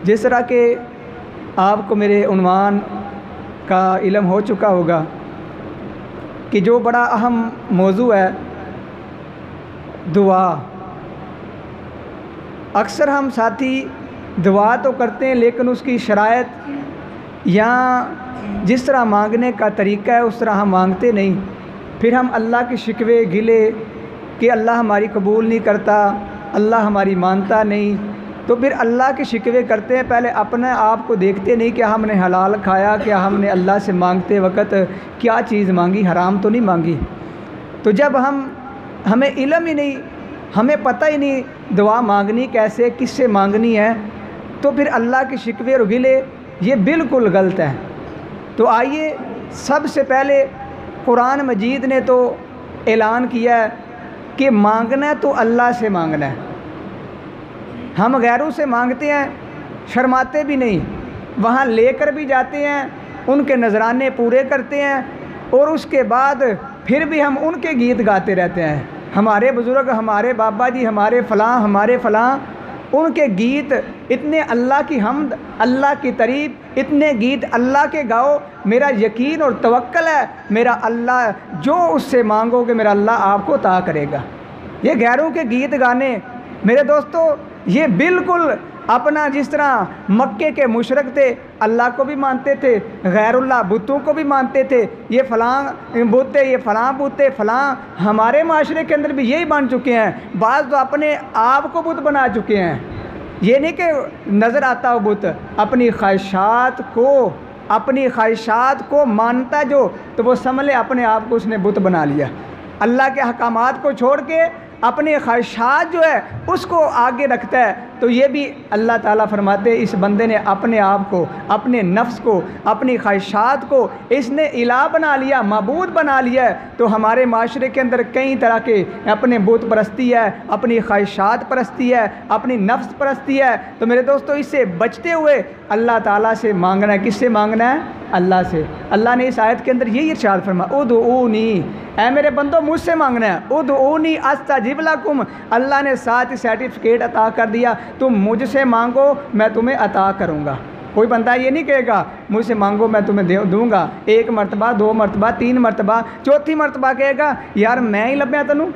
जिस तरह के आपको मेरे उन्वान का इल्म हो चुका होगा कि जो बड़ा अहम मौजू है दुआ। अक्सर हम साथी दुआ तो करते हैं लेकिन उसकी शराइत या जिस तरह मांगने का तरीका है उस तरह हम मांगते नहीं। फिर हम अल्लाह के शिकवे गिले कि अल्लाह हमारी कबूल नहीं करता, अल्लाह हमारी मानता नहीं, तो फिर अल्लाह के शिकवे करते हैं। पहले अपने आप को देखते नहीं कि हमने हलाल खाया, क्या हमने अल्लाह से मांगते वक्त क्या चीज़ मांगी, हराम तो नहीं मांगी। तो जब हमें इल्म ही नहीं, हमें पता ही नहीं दुआ मांगनी कैसे, किससे मांगनी है, तो फिर अल्लाह के शिकवे और गिले ये बिल्कुल गलत है। तो आइए सबसे पहले कुरान मजीद ने तो ऐलान किया है कि मांगना है तो अल्लाह से मांगना है। हम गैरों से मांगते हैं, शर्माते भी नहीं, वहाँ लेकर भी जाते हैं, उनके नजराने पूरे करते हैं और उसके बाद फिर भी हम उनके गीत गाते रहते हैं। हमारे बुज़ुर्ग, हमारे बाबा जी, हमारे फ़लाँ, उनके गीत इतने, अल्लाह की हम्द, अल्लाह की तारीफ़, इतने गीत अल्लाह के गाओ। मेरा यकीन और तवक्कल है, मेरा अल्लाह जो उससे मांगोगे मेरा अल्लाह आपको अता करेगा। ये गैरों के गीत गाने मेरे दोस्तों, ये बिल्कुल अपना, जिस तरह मक्के के मुशरक थे अल्लाह को भी मानते थे, गैरुल्लाह बुतों को भी मानते थे, ये फ़लाँ बुत है, ये फ़लाँ बुत है, फ़लाँ। हमारे माशरे के अंदर भी यही बन चुके हैं। बाज़ तो अपने आप को बुत बना चुके हैं। ये नहीं कि नज़र आता हो बुत, अपनी ख्वाहिशात को मानता जो, तो वो समझ ले अपने आप को उसने बुत बना लिया। अल्लाह के अहकामात को छोड़ के अपने ख्वाहिशात जो है उसको आगे रखता है। तो ये भी अल्लाह ताला फरमाते इस बंदे ने अपने आप को, अपने नफ्स को, अपनी ख्वाहिशात को इसने इलाह बना लिया, मबूद बना लिया है। तो हमारे माशरे के अंदर कई तरह के अपने बुत परस्ती है, अपनी ख्वाहिशात परस्ती है, अपनी नफ्स परस्ती है। तो मेरे दोस्तों इससे बचते हुए अल्लाह ताला से मांगना है। किससे मांगना है? अल्लाह से। अल्लाह ने इस आयत के अंदर यही इरशाद फरमाया, उदऊनी, ऐ मेरे बंदो मुझसे मांगना है, उदऊनी अस्तजिब लकुम। अल्लाह ने साथ ही सर्टिफिकेट अता कर दिया, तुम मुझसे मांगो मैं तुम्हें अता करूँगा। कोई बंदा ये नहीं कहेगा मुझसे मांगो मैं तुम्हें दूँगा, 1 मरतबा 2 मरतबा 3 मरतबा, चौथी मरतबा कहेगा यार मैं ही लभ्या तैनूं,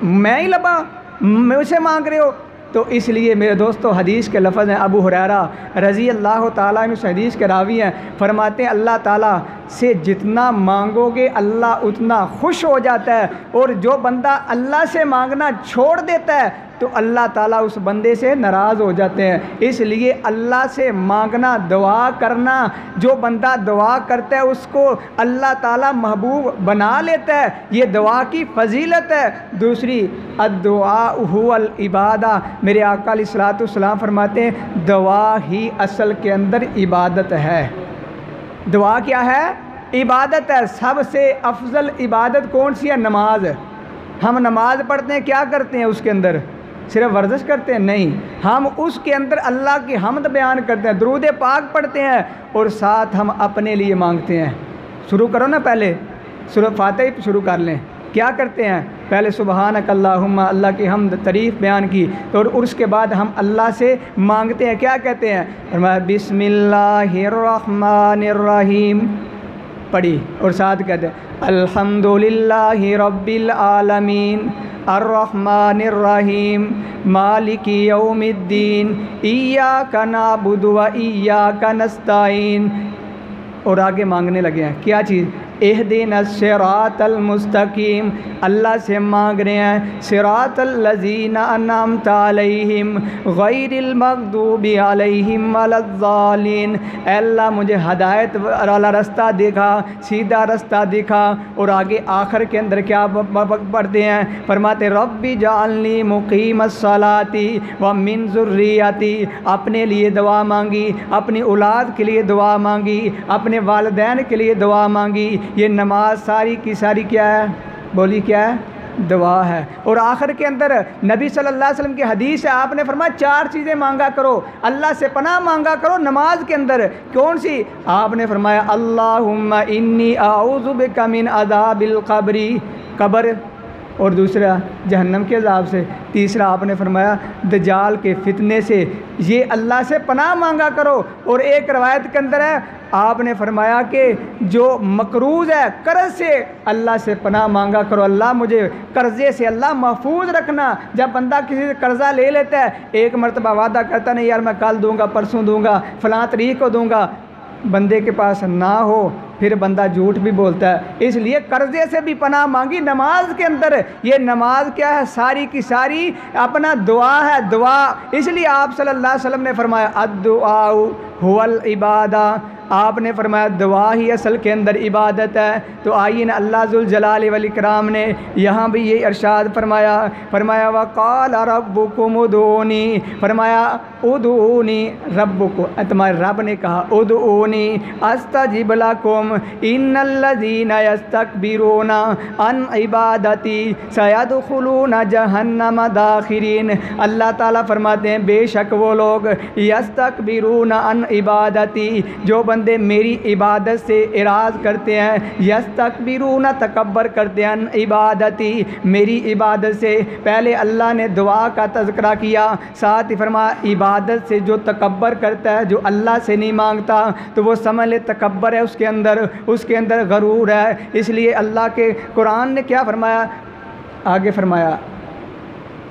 मैं ही लभा, मुझसे मांग रहे हो। तो इसलिए मेरे दोस्तों हदीस के लफ्ज़ हैं, अबू हुरैरा रज़ी अल्लाह ताला अन्हु उस हदीस के रावी हैं, फरमाते हैं अल्लाह ताला से जितना मांगोगे अल्लाह उतना खुश हो जाता है, और जो बंदा अल्लाह से मांगना छोड़ देता है तो अल्लाह ताला उस बंदे से नाराज़ हो जाते हैं। इसलिए अल्लाह से मांगना, दुआ करना, जो बंदा दुआ करता है उसको अल्लाह ताला महबूब बना लेता है। ये दुआ की फजीलत है। दूसरी अद्दुआ हुवल इबादा, मेरे आका अलैहिस्सलातु वस्सलाम फरमाते हैं दुआ ही असल के अंदर इबादत है। दुआ क्या है? इबादत है। सबसे अफजल इबादत कौन सी है? नमाज। हम नमाज पढ़ते हैं, क्या करते हैं उसके अंदर? सिर्फ वर्जिश करते हैं? नहीं, हम उसके अंदर अल्लाह की हम्द बयान करते हैं, दुरूद पाक पढ़ते हैं और साथ हम अपने लिए मांगते हैं। शुरू करो ना, पहले सूरह फातिहा शुरू कर लें। क्या करते हैं? पहले सुबहानक अल्लाहुम्मा, अल्लाह की हम्द तारीफ़ बयान की, तो और उसके बाद हम अल्लाह से मांगते हैं। क्या कहते हैं? फरमाया बिस्मिल्लाहिर्रहमानिर्रहीम पढ़ी, और साथ कहते हैं अल्हम्दुलिल्लाहि रब्बिल आलमीन अर्रहमानिर्रहीम मालिकी यौमिद्दीन इय्याका नअबुदु व इय्याका नस्तईन। और आगे मांगने लगे हैं क्या चीज़? इहदिनस सिरातल मुस्तकीम। अल्लाह से मांग रहे हैं सिरातल लज़ीना अनअमत अलैहिम गैरिल मग़दूबि अलैहिम वलज़्ज़ालिन। अल्लाह मुझे हदायत वाला रास्ता दिखा, सीधा रास्ता दिखा। और आगे आखिर के अंदर क्या पढ़ते हैं? फरमाते रब्बी जअलनी मुक़ीमस सलाती व मिन ज़ुर्रियती। अपने लिए दुआ मांगी, अपनी औलाद के लिए दुआ मांगी, अपने वालिदैन के लिए दुआ मांगी। ये नमाज सारी की सारी क्या है? बोली क्या है? दुआ है। और आखिर के अंदर नबी सल्लल्लाहु अलैहि वसल्लम की हदीस है, आपने फरमाया 4 चीज़ें मांगा करो, अल्लाह से पनाह मांगा करो नमाज के अंदर। कौन सी? आपने फरमाया अल्लाहुम्मा इन्नी आऊज़ु बिका मिन अज़ाबिल क़ब्री। कब्र और दूसरा जहन्नम के अज़ाब से, तीसरा आपने फरमाया दज्जाल के फितने से, ये अल्लाह से पनाह मांगा करो। और एक रवायत के अंदर है आपने फरमाया कि जो मकरूज़ है कर्ज़ से, अल्लाह से पनाह मांगा करो, अल्लाह मुझे कर्ज़े से अल्लाह महफूज रखना। जब बंदा किसी से कर्ज़ा ले लेता है, एक मरतबा वादा करता नहीं यार मैं कल दूंगा, परसों दूंगा, फ़लाँ तारीख को दूंगा, बंदे के पास ना हो फिर बंदा झूठ भी बोलता है। इसलिए कर्ज़े से भी पनाह मांगी नमाज के अंदर। ये नमाज क्या है, सारी की सारी अपना दुआ है, दुआ। इसलिए आप सल्लल्लाहु अलैहि वसल्लम ने फरमाया अद्दुआ हुवल इबादा, आपने फरमाया दुआ ही असल के अंदर इबादत है। तो आइए ना अल्लाह ज़ुल जलाल वल इकराम ने यहाँ भी ये इरशाद फरमाया, फरमाया वक़ाल रब्बुकुम उदूनी, फरमाया उदूनी रब्बुकुम, तुम्हारे रब ने कहा उदूनी अस्तजिब लकुम इन्नल्लज़ीना यस्तकबिरूना अन इबादती सयदखुलूना जहन्नम दाखिरीन। अल्लाह ताला फरमाते हैं बेशक वो लोग यस्तकबिरूना अन इबादती, जो बंदे मेरी इबादत से इराज़ करते हैं, यस्तकबिरूना तकब्बर करते हैं इबादती, मेरी इबादत से। पहले अल्लाह ने दुआ का तज़किरा किया, साथ ही फरमाया इबादत से जो तकब्बर करता है, जो अल्लाह से नहीं मांगता, तो वो समझ ले तकब्बर है उसके अंदर गरूर है। इसलिए अल्लाह के कुरान ने क्या फरमाया, आगे फरमाया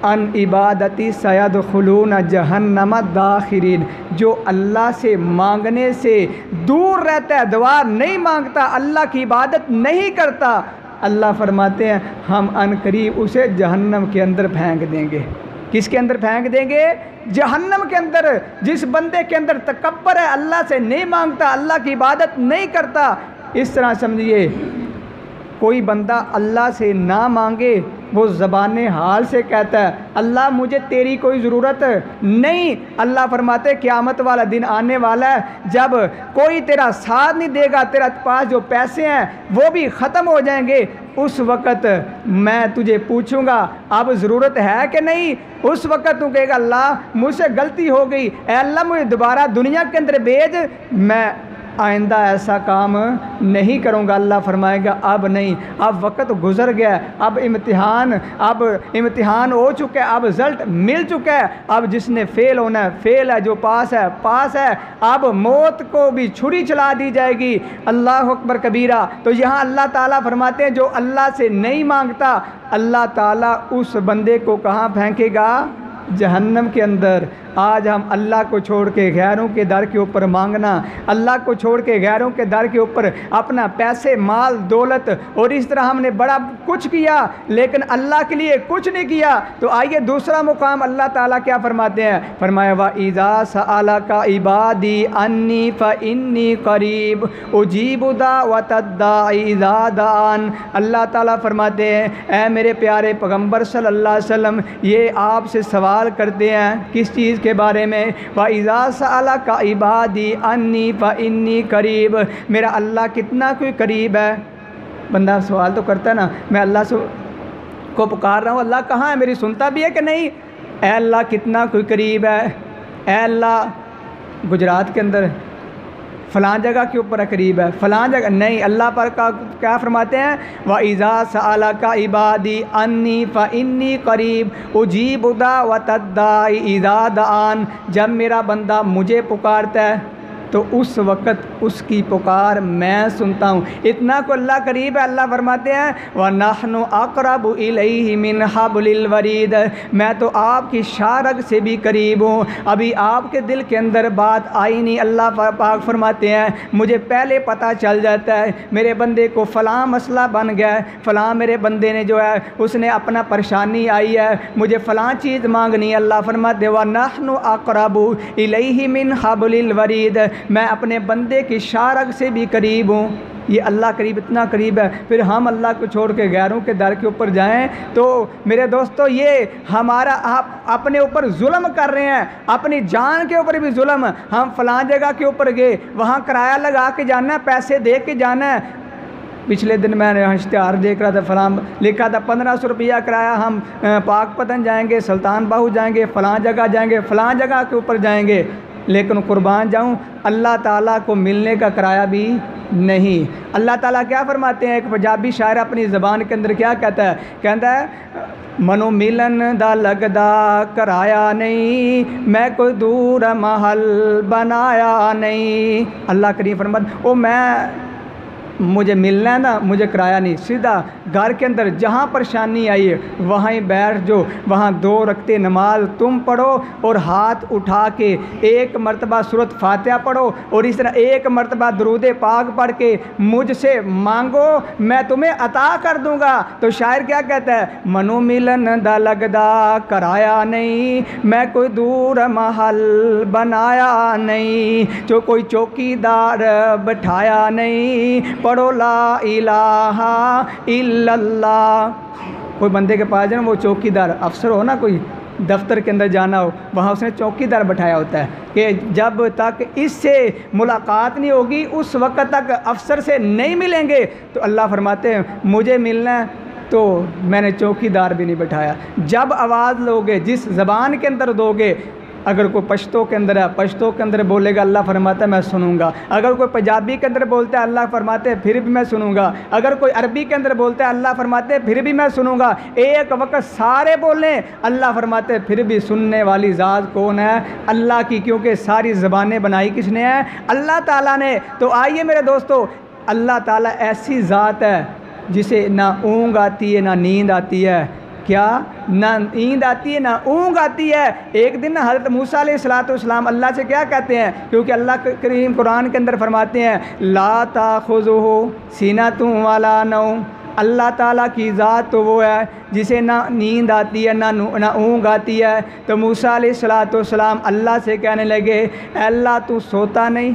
अन इबादती सयदखुलूना जहन्नम दाखिरीन, जो अल्लाह से मांगने से दूर रहता है, दुआ नहीं मांगता, अल्लाह की इबादत नहीं करता, अल्लाह फरमाते हैं हम अनकरीब उसे जहन्नम के अंदर फेंक देंगे। किसके अंदर फेंक देंगे? जहन्नम के अंदर। जिस बंदे के अंदर तकब्बर है, अल्लाह से नहीं मांगता, अल्लाह की इबादत नहीं करता। इस तरह समझिए कोई बंदा अल्लाह से ना मांगे, वो ज़बान हाल से कहता है अल्लाह मुझे तेरी कोई ज़रूरत नहीं। अल्लाह फरमाते क़यामत वाला दिन आने वाला है जब कोई तेरा साथ नहीं देगा, तेरा पास जो पैसे हैं वो भी ख़त्म हो जाएंगे। उस वक़्त मैं तुझे पूछूंगा अब ज़रूरत है कि नहीं। उस वक़्त तू कहेगा अल्लाह मुझसे गलती हो गई, ऐ अल्लाह मुझे दोबारा दुनिया के अंदर भेज, मैं आइंदा ऐसा काम नहीं करूँगा। अल्लाह फरमाएगा अब नहीं, अब वक़्त गुज़र गया, अब इम्तिहान हो चुका है, अब रिज़ल्ट मिल चुका है, अब जिसने फ़ेल होना है फ़ेल है, जो पास है पास है। अब मौत को भी छुरी चला दी जाएगी। अल्लाह अकबर कबीरा। तो यहाँ अल्लाह ताला फरमाते हैं जो अल्लाह से नहीं मांगता, अल्लाह ताला उस बंदे को कहाँ फेंकेगा? जहन्नम के अंदर। आज हम अल्लाह को छोड़ के गैरों के दर के ऊपर मांगना, अल्लाह को छोड़ के गैरों के दर के ऊपर अपना पैसे माल दौलत और इस तरह हमने बड़ा कुछ किया लेकिन अल्लाह के लिए कुछ नहीं किया। तो आइए दूसरा मुकाम अल्लाह ताला क्या फरमाते हैं, फरमाया व इज़ा सअलका इबादी अन्नी फ़इन्नी करीब उजीबु दावतद दाई इज़ा दान। अल्लाह ताला फरमाते हैं ऐ मेरे प्यारे पैगम्बर सल्लल्लाहु अलैहि वसल्लम, ये आपसे सवाल करते हैं किस चीज़ के बारे में? फ़इज़ा सअलका इबादी अन्नी फ़इन्नी करीब, मेरा अल्लाह कितना कोई करीब है। बंदा सवाल तो करता है ना, मैं अल्लाह से को पुकार रहा हूँ, अल्लाह कहाँ है, मेरी सुनता भी है कि नहीं? ऐ अल्लाह कितना कोई करीब है। ऐ अल्लाह गुजरात के अंदर फ़लाँ जगह के ऊपर करीब है, फ़लाँ जगह नहीं। अल्लाह पर का क्या फरमाते हैं? व इज़ा सअलका इबादी अन्नी फ़इन्नी करीब उजीबु दावतद दाई इज़ा दान। जब मेरा बंदा मुझे पुकारता है तो उस वक़्त उसकी पुकार मैं सुनता हूँ। इतना को अल्लाह करीब है। अल्लाह फरमाते हैं व नहनु अक़रबु इलैहि मिन हब्लिल वरीद, मैं तो आपकी शारग से भी करीब हूँ। अभी आपके दिल के अंदर बात आई नहीं, अल्लाह पाक फरमाते हैं मुझे पहले पता चल जाता है मेरे बंदे को फ़लाँ मसला बन गया है, फ़लाँ मेरे बंदे ने जो है उसने अपना परेशानी आई है, मुझे फ़लाँ चीज़ मांगनी है। अल्लाह फरमाते व नहनु अक़रबु इलैहि मिन हब्लिल वरीद, मैं अपने बंदे की शारग से भी करीब हूँ। ये अल्लाह करीब, इतना करीब है। फिर हम अल्लाह को छोड़ के गैरों के दर के ऊपर जाएं तो मेरे दोस्तों ये हमारा आप अपने ऊपर जुल्म कर रहे हैं, अपनी जान के ऊपर भी जुल्म। हम फ़लाँ जगह के ऊपर गए, वहाँ किराया लगा के जाना है, पैसे दे के जाना है। पिछले दिन मैंने इश्तिहार देख रहा था, फ़लाँ लिखा था 1500 रुपया किराया, हम पाक पतन जाएंगे, सुल्तान बाहू जाएंगे, फ़लाँ जगह जाएंगे, फ़लाँ जगह के ऊपर जाएंगे। लेकिन कुर्बान जाऊं अल्लाह ताला को मिलने का किराया भी नहीं। अल्लाह ताला क्या फरमाते हैं, एक पंजाबी शायर अपनी ज़बान के अंदर क्या कहता है मनो मिलन दा लगदा कराया नहीं, मैं कोई दूर महल बनाया नहीं। अल्लाह करीम फरमाते ओ मैं मुझे मिलना है ना, मुझे कराया नहीं, सीधा घर के अंदर जहाँ परेशानी आई है वहाँ ही बैठ जो, वहाँ 2 रकते नमाज तुम पढ़ो और हाथ उठा के 1 मरतबा सूरत फातिहा पढ़ो और इस तरह 1 मरतबा दरूद पाक पढ़ के मुझसे मांगो, मैं तुम्हें अता कर दूँगा। तो शायर क्या कहता है, मनो मिलन दा लगदा कराया नहीं, मैं कोई दूर महल बनाया नहीं, जो कोई चौकीदार बैठाया नहीं, पढ़ो ला इलाहा इल्लल्लाह। कोई बंदे के पास है ना, वो चौकीदार अफसर हो ना, कोई दफ्तर के अंदर जाना हो, वहाँ उसने चौकीदार बैठाया होता है कि जब तक इससे मुलाकात नहीं होगी उस वक्त तक अफसर से नहीं मिलेंगे। तो अल्लाह फरमाते हैं मुझे मिलना है तो मैंने चौकीदार भी नहीं बैठाया। जब आवाज़ लोगे, जिस ज़बान के अंदर दोगे, अगर कोई पश्तो के अंदर है, पश्तो के अंदर बोलेगा, अल्लाह फरमाता है मैं सुनूंगा। अगर कोई पंजाबी के अंदर बोलता है, अल्लाह फरमाते हैं फिर भी मैं सुनूंगा। अगर कोई अरबी के अंदर बोलता है, अल्लाह फरमाते हैं फिर भी मैं सुनूंगा। एक वक्त सारे बोलें, अल्लाह फरमाते हैं फिर भी सुनने वाली ज़ात कौन है, अल्लाह की, क्योंकि सारी ज़बानें बनाई किसने है, अल्लाह ताला ने। तो आइए मेरे दोस्तों, अल्लाह ताला ऐसी ज़ात है जिसे ना ऊँग आती है ना नींद आती है। क्या? ना नींद आती है ना ऊँग आती है। एक दिन हज़रत मूसा अलैहिस्सलाम अल्लाह से क्या कहते हैं, क्योंकि अल्लाह करीम कुरान के अंदर फरमाते हैं ला ताख़ुज़ुहु सीनतुन वला नौम। अल्लाह ताला की ज़ात तो वो है जिसे ना नींद आती है ना ऊँग आती है। तो मूसा अलैहिस्सलाम अल्लाह से कहने लगे अल्लाह तू सोता नहीं?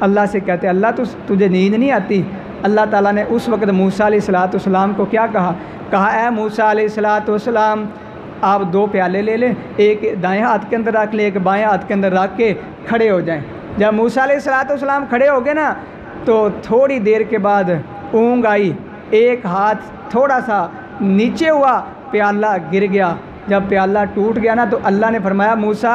अल्लाह से कहते अल्लाह तुझे नींद नहीं आती? अल्लाह ताला ने उस वक़्त मूसा अलैहिस्सलाम को क्या कहा ए मूसा अलैहिस्सलाम आप 2 प्याले ले लें, एक दाएं हाथ के अंदर रख ले, एक बाएं हाथ के अंदर रख के खड़े हो जाएं। जब मूसा अलैहिस्सलाम खड़े हो गए ना, तो थोड़ी देर के बाद ऊँग आई, एक हाथ थोड़ा सा नीचे हुआ, प्याला गिर गया। जब प्याला टूट गया ना, तो अल्लाह ने फरमाया मूसा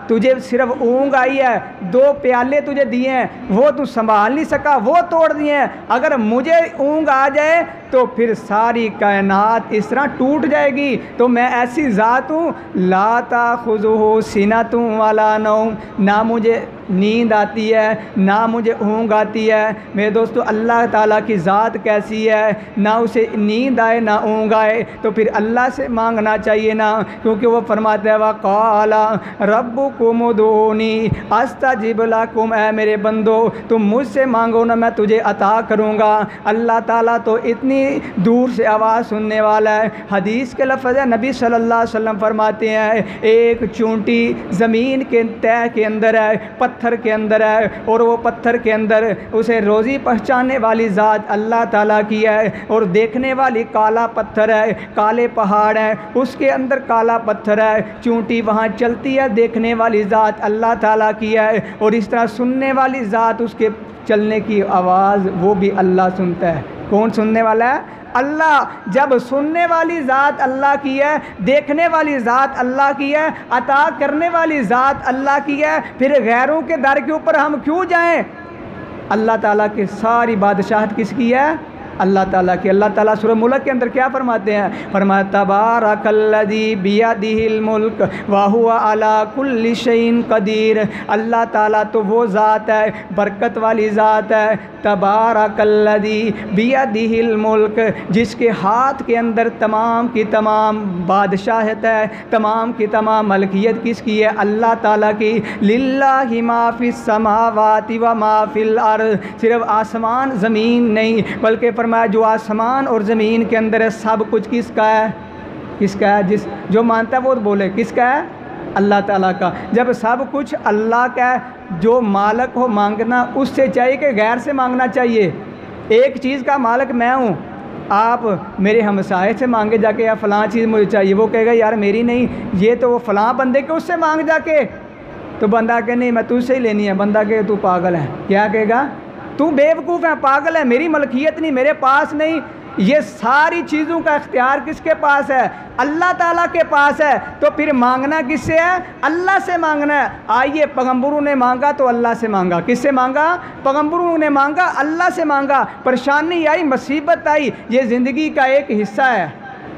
तुझे सिर्फ ऊँग आई है, 2 प्याले तुझे दिए हैं, वो तू संभाल नहीं सका, वो तोड़ दिए हैं। अगर मुझे ऊँग आ जाए तो फिर सारी कायनात इस तरह टूट जाएगी। तो मैं ऐसी ज़ात हूँ ला ताख़ुज़ुहु सीनतुन वला नौम, ना मुझे नींद आती है ना मुझे ऊँग आती है। मेरे दोस्तों, अल्लाह ताला की ज़ात कैसी है, ना उसे नींद आए ना ऊँग आए, तो फिर अल्लाह से मांगना चाहिए ना, क्योंकि वो फरमाते हैं वक़ाला रब्बुकुम उदूनी अस्तजिब लकुम, ऐ मेरे बंदो तुम मुझसे मांगो ना मैं तुझे अता करूँगा। अल्लाह ताला तो इतनी दूर से आवाज़ सुनने वाला है। हदीस के लफ्ज़ है, नबी सल्लल्लाहु अलैहि वसल्लम फरमाते हैं एक चूंटी ज़मीन के तह के अंदर है, पत्थर के अंदर है, और वो पत्थर के अंदर उसे रोज़ी पहुँचाने वाली ज़ात अल्लाह ताला की है, और देखने वाली काला पत्थर है, काले पहाड़ हैं, उसके अंदर काला पत्थर है, चूंटी वहाँ चलती है, देखने वाली ज़ात अल्लाह ताला की है, और इस तरह सुनने वाली ज़ात, उसके चलने की आवाज़ वो भी अल्लाह सुनता है। कौन सुनने वाला है? अल्लाह। जब सुनने वाली ज़ात अल्लाह की है, देखने वाली ज़ात अल्लाह की है, अता करने वाली ज़ात अल्लाह की है, फिर गैरों के दर के ऊपर हम क्यों जाएं? अल्लाह ताला की सारी बादशाहत किसकी है? अल्लाह ताला की। अल्लाह ताला सूरह मुल्क के अंदर क्या फरमाते हैं? फरमाया तबारकल्लज़ी बियदिहिल मुल्क व हुवा अला कुल्लि शैइन कदीर। अल्लाह ताला तो वो ज़ात है, बरकत वाली ज़ात है। तबारकल्लज़ी बियदिहिल मुल्क, जिसके हाथ के अंदर तमाम की तमाम बादशाहत है, तमाम की तमाम मलकियत किसकी है? अल्लाह ताला की। लिल्लाहि मा फिस समावाति व मा फिल अर्ज़, सिर्फ आसमान ज़मीन नहीं बल्कि फरमाया जो आसमान और ज़मीन के अंदर है सब कुछ किसका है? किसका है? जिस जो मानता है वो बोले किसका है? अल्लाह ताला का। जब सब कुछ अल्लाह का है, जो मालिक हो मांगना उससे चाहिए कि गैर से मांगना चाहिए? एक चीज़ का मालिक मैं हूँ, आप मेरे हमसाये से मांगे जाके या फ़लाँ चीज़ मुझे चाहिए, वो कहेगा यार मेरी नहीं, ये तो वो फ़लाँ बंदे के उससे मांग जाके, तो बंदा कहे नहीं मैं तुझसे ही लेनी है, बंदा कहे तू पागल है। क्या कहेगा? तू बेवकूफ़ है, पागल है, मेरी मलकियत नहीं, मेरे पास नहीं। ये सारी चीज़ों का इख्तियार किसके पास है? अल्लाह ताला के पास है। तो फिर मांगना किससे है? अल्लाह से मांगना है। आइए, पैगम्बरों ने मांगा तो अल्लाह से मांगा। किससे मांगा? पैगम्बरों ने मांगा, अल्लाह से मांगा। परेशानी आई, मुसीबत आई, ये ज़िंदगी का एक हिस्सा है।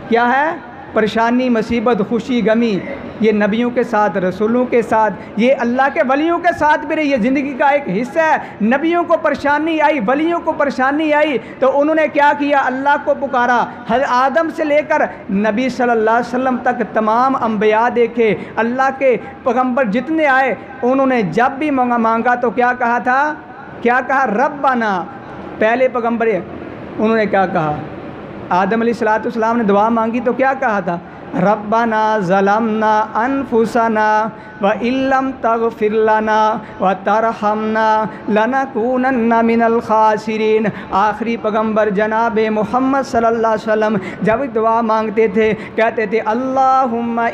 क्या है? परेशानी, मुसीबत, खुशी, गमी, ये नबियों के साथ, रसूलों के साथ, ये अल्लाह के वलियों के साथ भी रही। ये ज़िंदगी का एक हिस्सा है। नबियों को परेशानी आई, वलियों को परेशानी आई, तो उन्होंने क्या किया? अल्लाह को पुकारा। हज़रत आदम से लेकर नबी सल्लल्लाहु अलैहि वसल्लम तक तमाम अंबिया देखे, अल्लाह के पैगम्बर जितने आए, उन्होंने जब भी मांगा तो क्या कहा था? क्या कहा? रब्बना। पहले पैगम्बर उन्होंने क्या कहा? आदम अलैहिस्सलाम ने दुआ मांगी तो क्या कहा था? रब्बना ज़लमना अनफुसना व इल्लम तगफिर लना व तरहमना लनकूनन्ना मिनल खासिरीन। आखिरी पैगम्बर जनाब मोहम्मद सल्लल्लाहु अलैहि वसल्लम जब दुआ मांगते थे, कहते थे अल्लाहुम्मा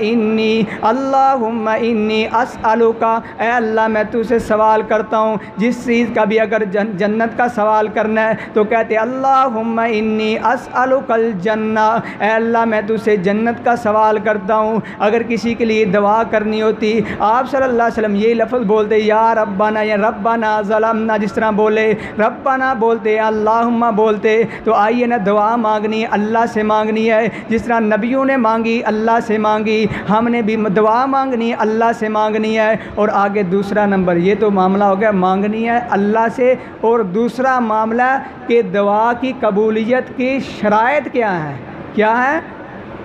इन्नी अस्अलुका, ए अल्लाह मैं तुझसे सवाल करता हूँ। जिस चीज़ का भी अगर जन्नत का सवाल करना है तो कहते अल्लाहुम्मा इन्नी अस्अलुकल जन्ना, ए अल्लाह मैं तुझसे जन्नत का सवाल करता हूँ। अगर किसी के लिए दुआ करनी होती, आप सल्लल्लाहु अलैहि वसल्लम ये लफ्ज़ बोलते, या रब्बाना, या रब्बाना ज़लमना, जिस तरह बोले रब्बाना बोलते, अल्लाहुम्मा बोलते। तो आइए ना, दुआ मांगनी है अल्लाह से मांगनी है। जिस तरह नबियों ने मांगी, अल्लाह से मांगी, हमने भी दुआ मांगनी है, अल्लाह से मांगनी है। और आगे दूसरा नंबर, ये तो मामला हो गया मांगनी है अल्लाह से। और दूसरा मामला कि दुआ की कबूलियत की शराइत क्या है? क्या है?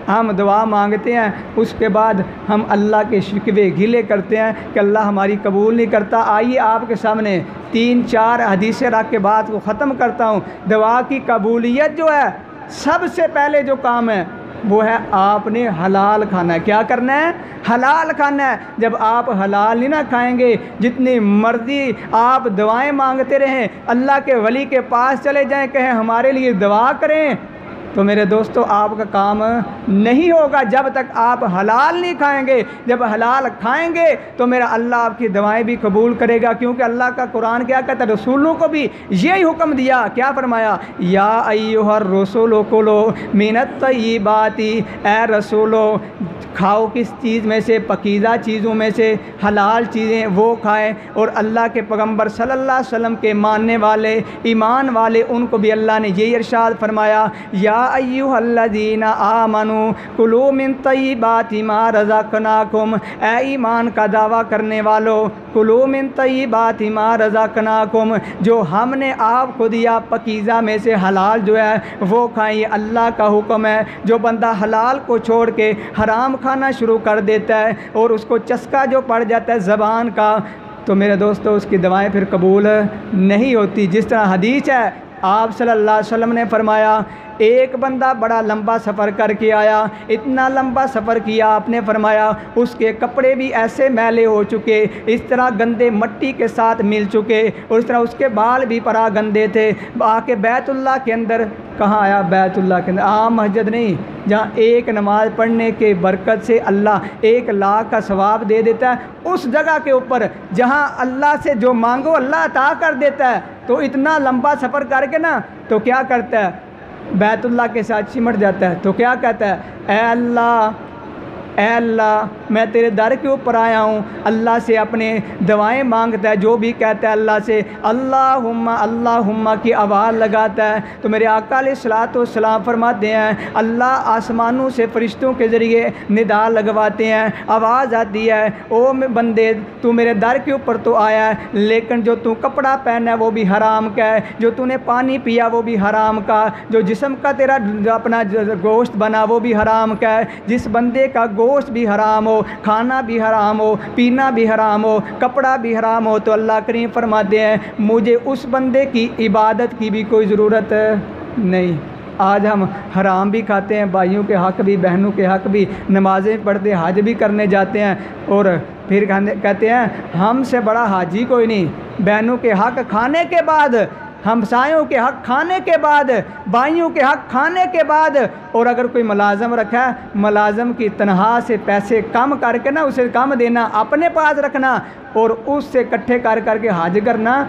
हम दुआ मांगते हैं, उसके बाद हम अल्लाह के शिकवे गिले करते हैं कि अल्लाह हमारी कबूल नहीं करता। आइए आपके सामने 3-4 हदीसें रख के बात को ख़त्म करता हूँ। दुआ की कबूलियत जो है, सबसे पहले जो काम है वो है आपने हलाल खाना है। क्या करना है? हलाल खाना है। जब आप हलाल नहीं ना खाएंगे, जितनी मर्ज़ी आप दुआएं मांगते रहें, अल्लाह के वली के पास चले जाएं, कहें हमारे लिए दुआ करें, तो मेरे दोस्तों आपका काम नहीं होगा जब तक आप हलाल नहीं खाएंगे। जब हलाल खाएंगे तो मेरा अल्लाह आपकी दुआएं भी कबूल करेगा, क्योंकि अल्लाह का कुरान क्या कहता है? रसूलों को भी यही हुक्म दिया। क्या फरमाया? या अय्युहर रसूलो कुलो मिनत तय्यिबाती, ए रसूलो खाओ किस चीज़ में से? पकीज़ा चीज़ों में से, हलाल चीज़ें वो खाएं। और अल्लाह के पैगम्बर सल्लल्लाहु अलैहि वसल्लम के मानने वाले, ईमान वाले, उनको भी अल्लाह ने यही इरशाद फरमाया, या अय्युहल्लज़ीना आमनू कुलू मिन तय्यिबाति मा रज़क़नाकुम, ए ईमान का दावा करने वालों, कुलू मिन तय्यिबाति मा रज़क़नाकुम, जो हमने आपको दिया पकीज़ा में से हलाल जो है वो खाइए। अल्लाह का हुक्म है। जो बंदा हलाल को छोड़ के हराम खाना शुरू कर देता है और उसको चस्का जो पड़ जाता है ज़बान का, तो मेरे दोस्तों उसकी दवाएं फिर कबूल नहीं होती। जिस तरह हदीस है, आप सल्लल्लाहु अलैहि वसल्लम ने फरमाया, एक बंदा बड़ा लंबा सफ़र करके आया, इतना लंबा सफ़र किया, आपने फरमाया उसके कपड़े भी ऐसे मैले हो चुके, इस तरह गंदे मट्टी के साथ मिल चुके, और इस तरह उसके बाल भी परा गंदे थे। आके बैतुल्लाह के अंदर, कहाँ आया? बैतुल्लाह के अंदर, आम मस्जिद नहीं, जहाँ एक नमाज़ पढ़ने के बरकत से अल्लाह 1 लाख का सवाब दे देता है, उस जगह के ऊपर जहाँ अल्लाह से जो मांगो अल्लाह अता कर देता है। तो इतना लंबा सफ़र करके ना, तो क्या करता है? बैतुल्लाह के साथ सिमट जाता है। तो क्या कहता है? ऐ अल्लाह मैं तेरे दर के ऊपर आया हूँ। अल्लाह से अपने दुआएं मांगता है, जो भी कहता है अल्लाह से अल्लाहुम्मा अल्लाहुम्मा की आवाज़ लगाता है। तो मेरे आका अलैहिस्सलातु वस्सलाम फरमाते हैं, अल्लाह आसमानों से फरिश्तों के ज़रिए निदा लगवाते हैं, आवाज़ आती है, ओ बंदे तू मेरे दर के ऊपर तो आया है, लेकिन जो तू कपड़ा पहना है वो भी हराम का है, जो तूने पानी पिया वो भी हराम का, जो जिस्म का तेरा अपना गोश्त बना वो भी हराम का है। जिस बंदे का गोश्त भी हराम हो, खाना भी हराम हो, पीना भी हराम हो, कपड़ा भी हराम हो, तो अल्लाह करीम फरमाते हैं मुझे उस बंदे की इबादत की भी कोई ज़रूरत नहीं। आज हम हराम भी खाते हैं, भाइयों के हक़ भी, बहनों के हक़ भी, नमाज़ें पढ़ते, हज भी करने जाते हैं, और फिर कहते हैं हमसे बड़ा हाजी कोई नहीं। बहनों के हक़ खाने के बाद, हमसायों के हक़ खाने के बाद, भाइयों के हक़ खाने के बाद, और अगर कोई मुलाज़म रखा है, मुलाज़म की तनख्वाह से पैसे कम करके ना उसे कम देना, अपने पास रखना और उससे इकट्ठे कर करके हज करना,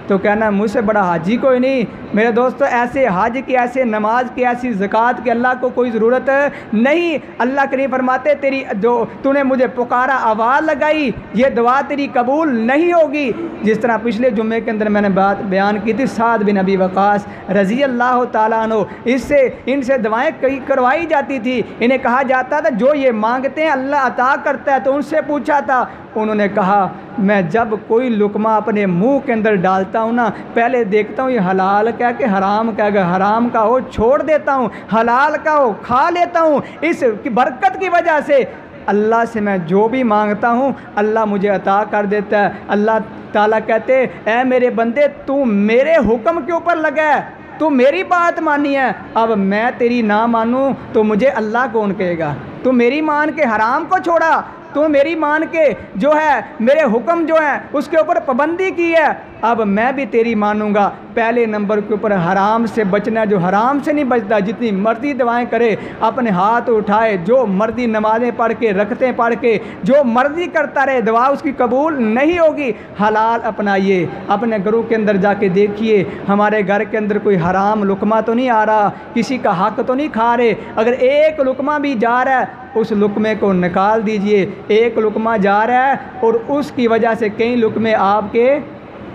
तो कहना मुझसे बड़ा हाजी कोई नहीं। मेरे दोस्तों, ऐसे हज की, ऐसे नमाज की, ऐसी ज़कात की अल्लाह को कोई ज़रूरत नहीं। अल्लाह करीम फरमाते तेरी जो तूने मुझे पुकारा, आवाज़ लगाई, ये दुआ तेरी कबूल नहीं होगी। जिस तरह पिछले जुम्मे के अंदर मैंने बात बयान की थी, साद बिन अबी वक़ास रज़ी अल्लाह ताला अन्हु, इनसे दुआएँ करवाई जाती थी। इन्हें कहा जाता था जो ये मांगते हैं अल्लाह अता करता है। तो उनसे पूछा था, उन्होंने कहा मैं जब कोई लुकमा अपने मुंह के अंदर डालता हूँ ना, पहले देखता हूँ ये हलाल क्या कि हराम क्या, अगर हराम का हो छोड़ देता हूँ, हलाल का हो खा लेता हूँ। इस बरकत की वजह से अल्लाह से मैं जो भी मांगता हूँ अल्लाह मुझे अता कर देता है। अल्लाह ताला कहते ऐ मेरे बंदे, तू मेरे हुक्म के ऊपर लगा है, तू मेरी बात मानी है, अब मैं तेरी ना मानूँ तो मुझे अल्लाह कौन कहेगा। तू मेरी मान के हराम को छोड़ा, तो मेरी मान के जो है मेरे हुक्म जो है उसके ऊपर पाबंदी की है, अब मैं भी तेरी मानूंगा। पहले नंबर के ऊपर हराम से बचना, जो हराम से नहीं बचता, जितनी मर्जी दवाएं करे, अपने हाथ उठाए, जो मर्जी नमाजें पढ़ के, रखते पढ़ के, जो मर्जी करता रहे, दुआ उसकी कबूल नहीं होगी। हलाल अपनाइए, अपने घरों के अंदर जाके देखिए, हमारे घर के अंदर कोई हराम लुकमा तो नहीं आ रहा, किसी का हक तो नहीं खा रहे। अगर एक लुकमा भी जा रहा है उस लुकमे को निकाल दीजिए। एक लुकमा जा रहा है और उसकी वजह से कई लुकमे आपके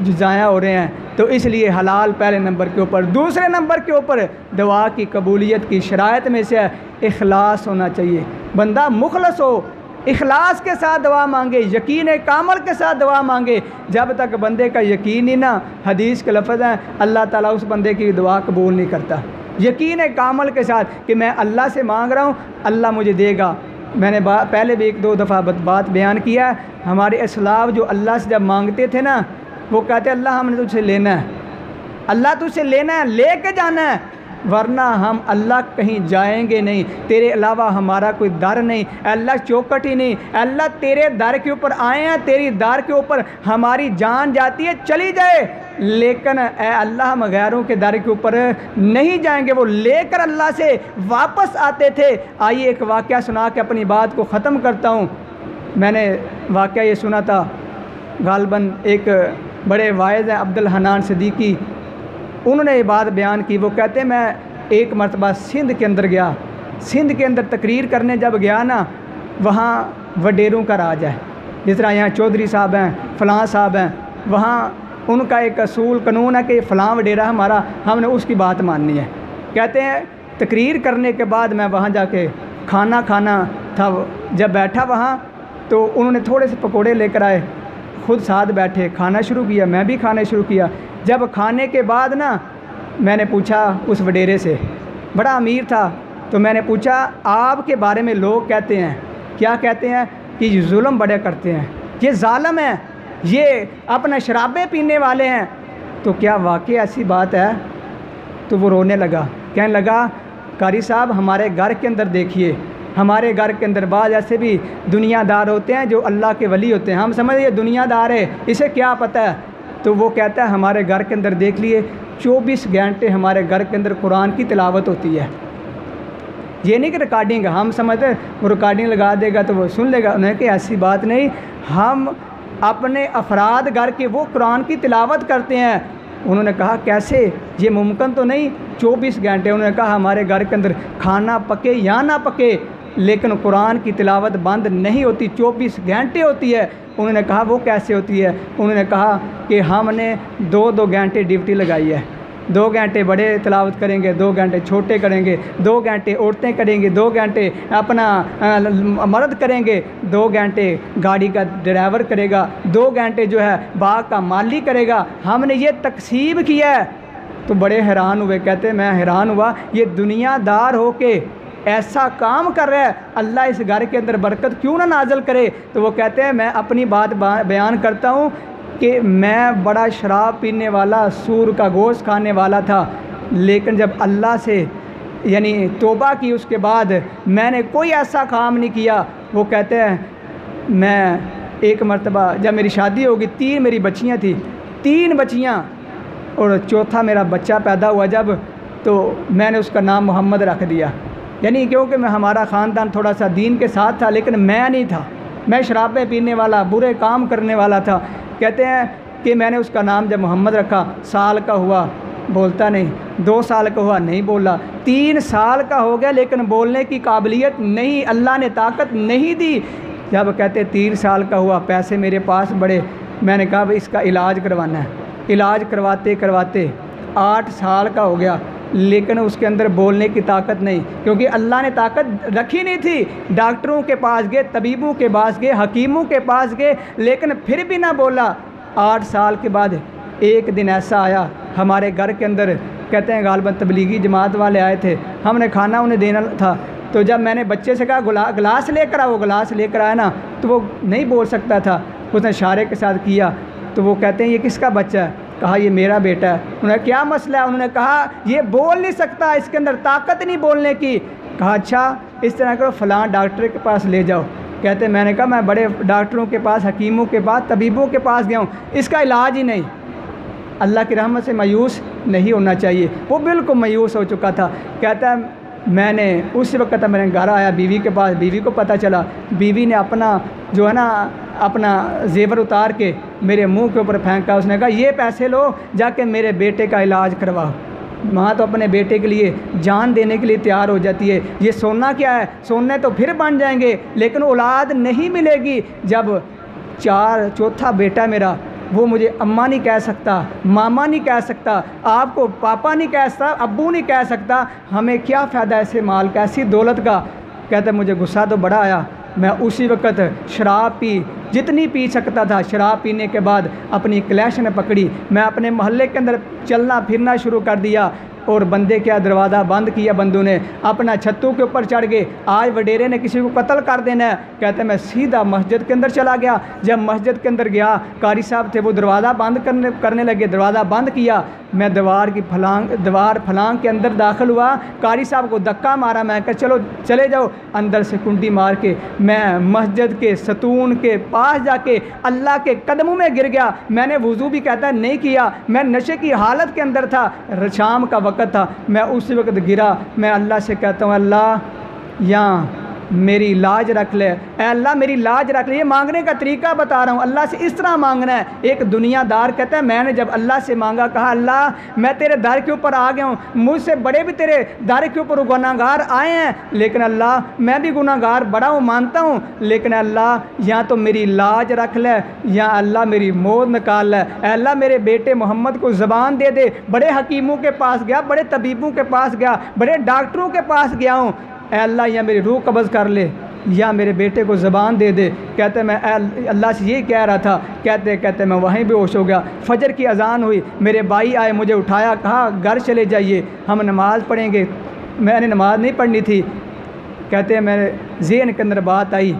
ज़ाया हो रहे हैं। तो इसलिए हलाल पहले नंबर के ऊपर। दूसरे नंबर के ऊपर दुआ की कबूलियत की शराइत में से इखलास होना चाहिए। बंदा मुखलस हो, इखलास के साथ दुआ मांगे, यकीन कामल के साथ दुआ मांगे। जब तक बंदे का यकीन ही ना, हदीस के लफ्ज़ हैं, अल्लाह ताला उस बंदे की दुआ कबूल नहीं करता। यकीन कामल के साथ कि मैं अल्लाह से मांग रहा हूँ, अल्लाह मुझे देगा। मैंने पहले भी एक दो दफ़ा बात बयान किया, हमारे असलाफ जो अल्लाह से जब मांगते थे ना, वो कहते अल्लाह हमने तुझसे लेना है, अल्लाह तुझसे लेना है, ले के जाना है, वरना हम अल्लाह कहीं जाएंगे नहीं, तेरे अलावा हमारा कोई दर नहीं, अल्लाह चौकट ही नहीं। अल्लाह तेरे दर के ऊपर आए हैं, तेरी दर के ऊपर हमारी जान जाती है, चली जाए, लेकिन ए अल्लाह हम गैरों के दर के ऊपर नहीं जाएंगे। वो लेकर अल्लाह से वापस आते थे। आइए एक वाक़या सुना के अपनी बात को ख़त्म करता हूँ। मैंने वाक़या ये सुना था, गालबन एक बड़े वाइज़ हैं अब्दुल हन्नान सिद्दीकी, उन्होंने ये बात बयान की। वो कहते हैं मैं एक मरतबा सिंध के अंदर गया, सिंध के अंदर तकरीर करने जब गया ना, वहाँ वडेरों का राज है। जिस तरह यहाँ चौधरी साहब हैं, फ़लाँ साहब हैं, वहाँ उनका एक असूल कानून है कि फ़लाँ वडेरा हमारा, हमने उसकी बात माननी है। कहते हैं तकरीर करने के बाद मैं वहाँ जाके खाना था, जब बैठा वहाँ तो उन्होंने थोड़े से पकोड़े लेकर आए, खुद साथ बैठे, खाना शुरू किया, मैं भी खाने शुरू किया। जब खाने के बाद ना मैंने पूछा उस वडेरे से, बड़ा अमीर था, तो मैंने पूछा आपके बारे में लोग कहते हैं, क्या कहते हैं कि ये जुल्म बड़े करते हैं, ये जालिम है, ये अपना शराबें पीने वाले हैं, तो क्या वाकई ऐसी बात है? तो वो रोने लगा, कहने लगा कारी साहब हमारे घर के अंदर देखिए, हमारे घर के अंदर बाज़ ऐसे भी दुनियादार होते हैं जो अल्लाह के वली होते हैं, हम समझते ये दुनियादार है, इसे क्या पता है। तो वो कहता है हमारे घर के अंदर देख लिए 24 घंटे हमारे घर के अंदर कुरान की तिलावत होती है। ये नहीं कि रिकॉर्डिंग, हम समझते वो रिकॉर्डिंग लगा देगा तो वो सुन लेगा, उन्हें कि ऐसी बात नहीं, हम अपने अफराद घर के वो कुरान की तिलावत करते हैं। उन्होंने कहा कैसे, ये मुमकिन तो नहीं, 24 घंटे। उन्होंने कहा हमारे घर के अंदर खाना पके या ना पके, लेकिन कुरान की तिलावत बंद नहीं होती, 24 घंटे होती है। उन्होंने कहा वो कैसे होती है? उन्होंने कहा कि हमने 2-2 घंटे ड्यूटी लगाई है, 2 घंटे बड़े तिलावत करेंगे, 2 घंटे छोटे करेंगे, 2 घंटे औरतें करेंगे, 2 घंटे अपना मर्द करेंगे, 2 घंटे गाड़ी का ड्राइवर करेगा, 2 घंटे जो है बाग का माली करेगा। हमने ये तकसीब किया है। तो बड़े हैरान हुए, कहते मैं हैरान हुआ ये दुनियादार होके ऐसा काम कर रहा है, अल्लाह इस घर के अंदर बरकत क्यों ना नाजल करे। तो वो कहते हैं मैं अपनी बात बयान करता हूँ कि मैं बड़ा शराब पीने वाला, सूर का गोश्त खाने वाला था, लेकिन जब अल्लाह से यानी तौबा की उसके बाद मैंने कोई ऐसा काम नहीं किया। वो कहते हैं मैं एक मरतबा जब मेरी शादी होगी, 3 मेरी बच्चियाँ थी, 3 बच्चियाँ, और चौथा मेरा बच्चा पैदा हुआ जब, तो मैंने उसका नाम मोहम्मद रख दिया। यानी क्योंकि मैं हमारा ख़ानदान थोड़ा सा दीन के साथ था, लेकिन मैं नहीं था, मैं शराबें पीने वाला, बुरे काम करने वाला था। कहते हैं कि मैंने उसका नाम जब मोहम्मद रखा, साल का हुआ बोलता नहीं, 2 साल का हुआ नहीं बोला, 3 साल का हो गया लेकिन बोलने की काबिलियत नहीं, अल्लाह ने ताकत नहीं दी। जब कहते 3 साल का हुआ, पैसे मेरे पास बड़े, मैंने कहा भाई इसका इलाज करवाना है। इलाज करवाते करवाते 8 साल का हो गया लेकिन उसके अंदर बोलने की ताकत नहीं, क्योंकि अल्लाह ने ताकत रखी नहीं थी। डॉक्टरों के पास गए, तबीबों के पास गए, हकीमों के पास गए, लेकिन फिर भी ना बोला। 8 साल के बाद एक दिन ऐसा आया हमारे घर के अंदर, कहते हैं गालबन तबलीगी जमात वाले आए थे, हमने खाना उन्हें देना था। तो जब मैंने बच्चे से कहा गिलास लेकर आओ, गिलास लेकर आया ना, तो वो नहीं बोल सकता था, उसने इशारे के साथ किया। तो वो कहते हैं ये किसका बच्चा है? कहा ये मेरा बेटा है। उन्होंने क्या मसला है? उन्होंने कहा ये बोल नहीं सकता, इसके अंदर ताकत नहीं बोलने की। कहा अच्छा इस तरह करो, फ़लाँ डॉक्टर के पास ले जाओ। कहते मैंने कहा मैं बड़े डॉक्टरों के पास, हकीमों के पास, तबीबों के पास गया हूँ, इसका इलाज ही नहीं। अल्लाह की रहमत से मायूस नहीं होना चाहिए। वो बिल्कुल मायूस हो चुका था। कहता है मैंने उस वक्त मैंने घर आया बीवी के पास, बीवी को पता चला, बीवी ने अपना जो है ना अपना जेवर उतार के मेरे मुंह के ऊपर फेंका। उसने कहा ये पैसे लो, जाके मेरे बेटे का इलाज करवाओ। माँ तो अपने बेटे के लिए जान देने के लिए तैयार हो जाती है। ये सोना क्या है, सोने तो फिर बन जाएंगे लेकिन औलाद नहीं मिलेगी। जब चौथा बेटा मेरा, वो मुझे अम्मा नहीं कह सकता, मामा नहीं कह सकता, आपको पापा नहीं कह सकता, अब्बू नहीं कह सकता, हमें क्या फ़ायदा ऐसे माल का, ऐसी दौलत का। कहते मुझे गुस्सा तो बड़ा आया। मैं उसी वक्त शराब पी, जितनी पी सकता था। शराब पीने के बाद अपनी क्लैशन पकड़ी, मैं अपने मोहल्ले के अंदर चलना फिरना शुरू कर दिया। और बंदे क्या, दरवाज़ा बंद किया बंदों ने, अपना छत्तों के ऊपर चढ़ गए। आज वडेरे ने किसी को कत्ल कर देना है। कहते मैं सीधा मस्जिद के अंदर चला गया। जब मस्जिद के अंदर गया, कारी साहब थे, वो दरवाज़ा बंद करने लगे। दरवाज़ा बंद किया, मैं दीवार फलांग के अंदर दाखिल हुआ। कारी साहब को धक्का मारा, मैं कहा चलो चले जाओ। अंदर से कुंडी मार के मैं मस्जिद के सतून के पास जाके अल्लाह के कदमों में गिर गया। मैंने वुज़ू भी कहता नहीं किया, मैं नशे की हालत के अंदर था, शाम का वक्त था। मैं उसी वक्त गिरा, मैं अल्लाह से कहता हूँ अल्लाह यहाँ मेरी लाज रख ले, अल्लाह मेरी लाज रख ले। ये मांगने का तरीका बता रहा हूँ, अल्लाह से इस तरह मांगना है। एक दुनियादार कहता है मैंने जब अल्लाह से मांगा, कहा अल्लाह मैं तेरे दर के ऊपर आ गया हूँ, मुझसे बड़े भी तेरे दर के ऊपर गुनाहगार आए हैं, लेकिन अल्लाह मैं भी गुनाहगार बड़ा हूँ, मानता हूँ, लेकिन अल्लाह या तो मेरी लाज रख ले या अल्लाह मेरी मौत निकाल ले। अल्लाह मेरे बेटे मोहम्मद को ज़बान दे दे। बड़े हकीमों के पास गया, बड़े तबीबों के पास गया, बड़े डॉक्टरों के पास गया हूँ, अल्लाह या मेरी रूह कब्ज़ कर ले या मेरे बेटे को ज़बान दे दे। कहते मैं अल्लाह से ये कह रहा था, कहते मैं वहीं बेहोश हो गया। फजर की अजान हुई, मेरे भाई आए, मुझे उठाया, कहा घर चले जाइए, हम नमाज़ पढ़ेंगे। मैंने नमाज़ नहीं पढ़नी थी। कहते मेरे ज़हन के अंदर बात आई,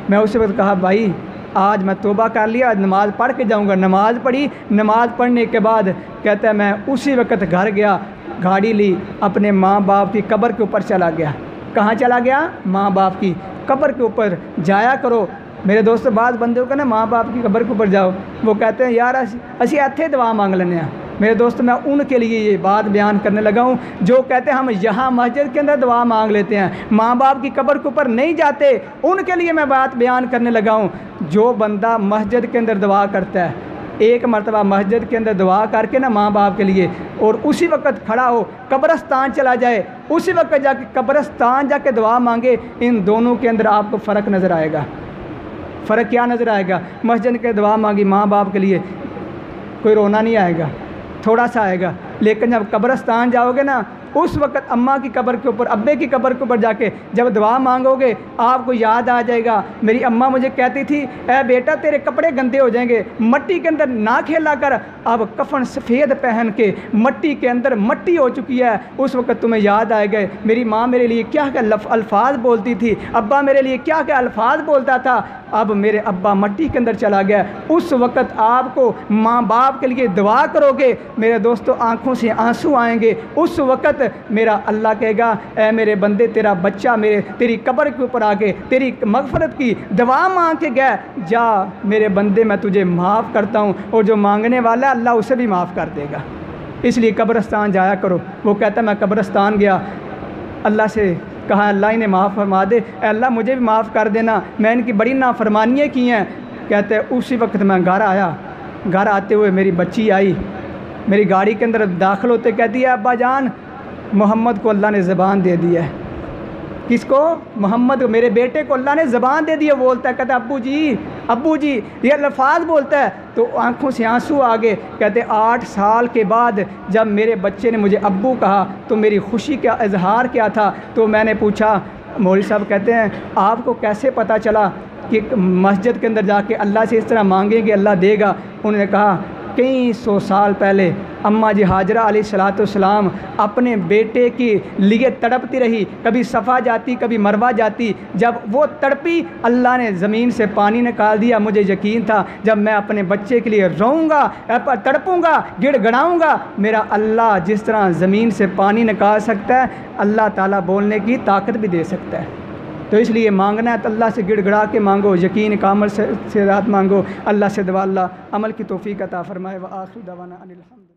मैं उस वक्त कहा भाई आज मैं तौबा कर लिया, आज नमाज़ पढ़ के जाऊँगा। नमाज़ पढ़ी, नमाज़ पढ़ने के बाद कहते हैं मैं उसी वक्त घर गया, गाड़ी ली, अपने माँ बाप की कब्र के ऊपर चला गया। कहाँ चला गया? माँ बाप की कब्र के ऊपर जाया करो। मेरे दोस्त बाद बंदे को ना माँ बाप की कब्र के ऊपर जाओ, वो कहते हैं यार असी इत्थे दुआ मांग लेने हैं। मेरे दोस्त मैं उनके लिए ये बात बयान करने लगा हूँ जो कहते हैं हम यहाँ मस्जिद के अंदर दुआ मांग लेते हैं, माँ बाप की कब्र के ऊपर नहीं जाते। उनके लिए मैं बात बयान करने लगा हूँ। जो बंदा मस्जिद के अंदर दुआ करता है, एक मरतबा मस्जिद के अंदर दुआ करके ना माँ बाप के लिए, और उसी वक्त खड़ा हो कब्रस्तान चला जाए, उसी वक्त जाके कब्रस्तान जाके दुआ मांगे, इन दोनों के अंदर आपको फ़र्क नज़र आएगा। फ़र्क क्या नज़र आएगा? मस्जिद के दुआ मांगी माँ बाप के लिए, कोई रोना नहीं आएगा, थोड़ा सा आएगा, लेकिन जब कब्रस्तान जाओगे ना, उस वक्त अम्मा की कब्र के ऊपर, अब्बे की कब्र के ऊपर जाके जब दुआ मांगोगे, आपको याद आ जाएगा। मेरी अम्मा मुझे कहती थी ए बेटा तेरे कपड़े गंदे हो जाएंगे, मट्टी के अंदर ना खेला कर। अब कफन सफ़ेद पहन के मट्टी के अंदर मट्टी हो चुकी है, उस वक्त तुम्हें याद आएगा मेरी माँ मेरे लिए क्या क्या अल्फाज बोलती थी, अब्बा मेरे लिए क्या क्या अल्फाज बोलता था। अब मेरे अब्बा मट्टी के अंदर चला गया। उस वक्त आपको माँ बाप के लिए दुआ करोगे, मेरे दोस्तों आँखों से आंसू आएंगे। उस वक्त मेरा अल्लाह कहेगा ऐ मेरे बंदे तेरा बच्चा तेरी कब्र के ऊपर आके तेरी मगफरत की दुआ मांग के गया, जा मेरे बंदे मैं तुझे माफ़ करता हूँ, और जो मांगने वाला है अल्लाह उसे भी माफ़ कर देगा। इसलिए कब्रस्तान जाया करो। वो कहता मैं कब्रस्तान गया, अल्लाह से कहा अल्लाह इन्हें माफ़ फरमा दे, अल्लाह मुझे भी माफ़ कर देना, मैं इनकी बड़ी नाफरमानियाँ की हैं। कहते उसी वक्त मैं घर आया, घर आते हुए मेरी बच्ची आई, मेरी गाड़ी के अंदर दाखिल होते कहती है अब्बा जान मोहम्मद को अल्लाह ने ज़बान दे दी है। किसको? मोहम्मद को, मेरे बेटे को अल्लाह ने ज़बान दे दी है। बोलता है, कहता है अब्बू जी ये अल्फाज बोलता है तो आंखों से आंसू आ गए। कहते 8 साल के बाद जब मेरे बच्चे ने मुझे अब्बू कहा तो मेरी खुशी का इजहार क्या था। तो मैंने पूछा, मौलवी साहब कहते हैं आपको कैसे पता चला कि मस्जिद के अंदर जाके अल्लाह से इस तरह मांगेंगे अल्लाह देगा? उन्होंने कहा कई 100 साल पहले अम्मा जी हाजरा अलैहिस्सलाम अपने बेटे के लिए तड़पती रही, कभी सफ़ा जाती कभी मरवा जाती। जब वो तड़पी अल्लाह ने ज़मीन से पानी निकाल दिया। मुझे यकीन था जब मैं अपने बच्चे के लिए रोऊंगा, तड़पूंगा, गिड़गड़ाऊंगा, मेरा अल्लाह जिस तरह ज़मीन से पानी निकाल सकता है अल्लाह ताला बोलने की ताकत भी दे सकता है। तो इसलिए मांगना है तो अल्लाह से गिड़गड़ा के मांगो, यकीन कामल से रात मांगो। अल्लाह से दुआ अल्लाह अमल की तौफीक अता फरमाए। व आखिर दवाना अनिल हम्द।